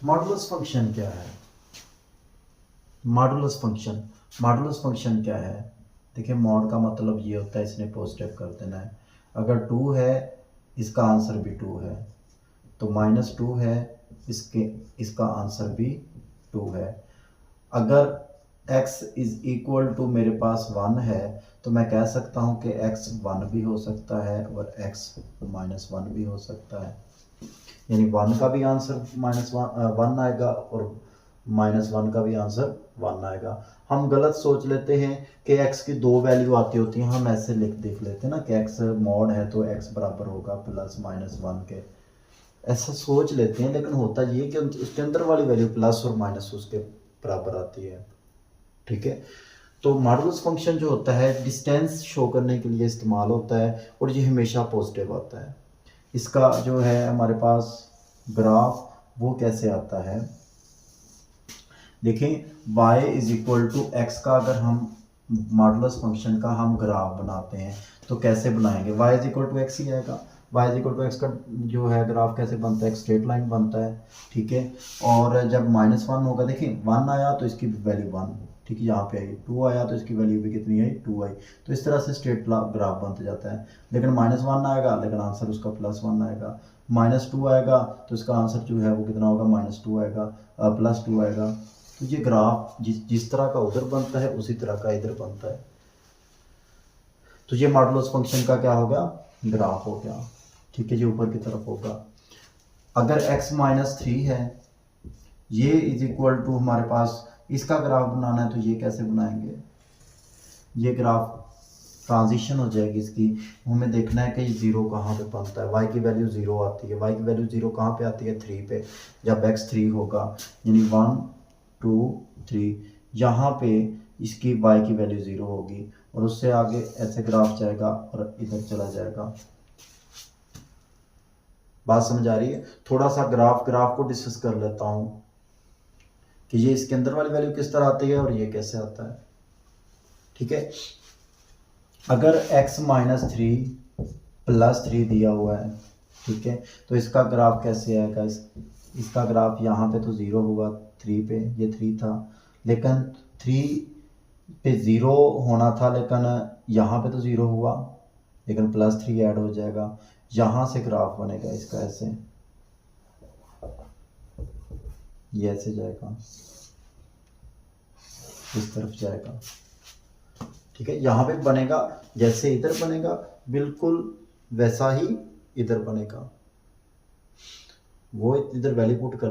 Modulus function क्या है? Modulus function क्या है? देखिए, मॉड का मतलब ये होता है इसने पॉजिटिव कर देना है। अगर 2 है, इसका आंसर भी 2 है, तो -2 है, इसका आंसर भी 2 है। अगर x इज इक्वल टू मेरे पास 1 है, तो मैं कह सकता हूँ कि x 1 भी हो सकता है और x -1 भी हो सकता है। यानी 1 का भी आंसर -1 आएगा और -1 का भी आंसर 1 आएगा। हम गलत सोच लेते हैं कि x की 2 वैल्यू आती होती हैं, हम ऐसे देख लेते हैं ना कि x मॉड है तो x बराबर होगा +-1 के, ऐसा सोच लेते हैं। लेकिन होता ये कि उसके अंदर वाली वैल्यू प्लस और माइनस उसके बराबर आती है। ठीक है, तो मॉडुलस फंक्शन जो होता है डिस्टेंस शो करने के लिए इस्तेमाल होता है और ये हमेशा पॉजिटिव आता है। इसका जो है हमारे पास ग्राफ वो कैसे आता है, देखें, y is equal to x का अगर हम मॉडुलस फंक्शन का हम ग्राफ बनाते हैं तो कैसे बनाएंगे? y is equal to x ही आएगा। y is equal to x का जो है ग्राफ कैसे बनता है? एक स्ट्रेट लाइन बनता है। ठीक है, और जब -1 होगा, देखिए 1 आया तो इसकी वैल्यू 1, ठीक है, यहाँ पे आई, 2 आया तो इसकी वैल्यू भी कितनी आई? 2 आई। तो इस तरह से स्ट्रेट ग्राफ बनते जाता है। लेकिन -1 आएगा लेकिन आंसर उसका +1 आएगा, -2 आएगा तो इसका आंसर जो है वो कितना होगा? -2 आएगा, +2 आएगा। तो ये ग्राफ जिस तरह का उधर बनता है उसी तरह का इधर बनता है। तो ये मॉडुलस फंक्शन का क्या हो गया? ग्राफ हो गया। ठीक है, ये ऊपर की तरफ होगा। अगर x -3 है, ये इज इक्वल टू हमारे पास इसका ग्राफ बनाना है, तो ये कैसे बनाएंगे? ये ग्राफ ट्रांजिशन हो जाएगी इसकी, हमें देखना है कि ये 0 कहाँ पे बनता है। y की वैल्यू 0 आती है, y की वैल्यू 0 कहाँ पे आती है? 3 पे। जब x 3 होगा यानी 1 2 3, यहाँ पे इसकी y की वैल्यू 0 होगी और उससे आगे ऐसे ग्राफ जाएगा और इधर चला जाएगा। बात समझ आ रही है? थोड़ा सा ग्राफ को डिस्कस कर लेता हूँ कि ये इसके अंदर वाली वैल्यू किस तरह आती है और ये कैसे आता है। ठीक है, अगर x -3 +3 दिया हुआ है, ठीक है, तो इसका ग्राफ कैसे आएगा? इसका ग्राफ यहाँ पे तो 0 हुआ 3 पे, ये 3 था, लेकिन 3 पे 0 होना था, लेकिन यहाँ पे तो 0 हुआ, लेकिन +3 ऐड हो जाएगा, यहाँ से ग्राफ बनेगा इसका ऐसे, ये ऐसे जाएगा, इस तरफ जाएगा। ठीक है, यहाँ पे बनेगा जैसे इधर बनेगा, बिल्कुल वैसा ही इधर बनेगा। वो इधर वैल्यू पुट कर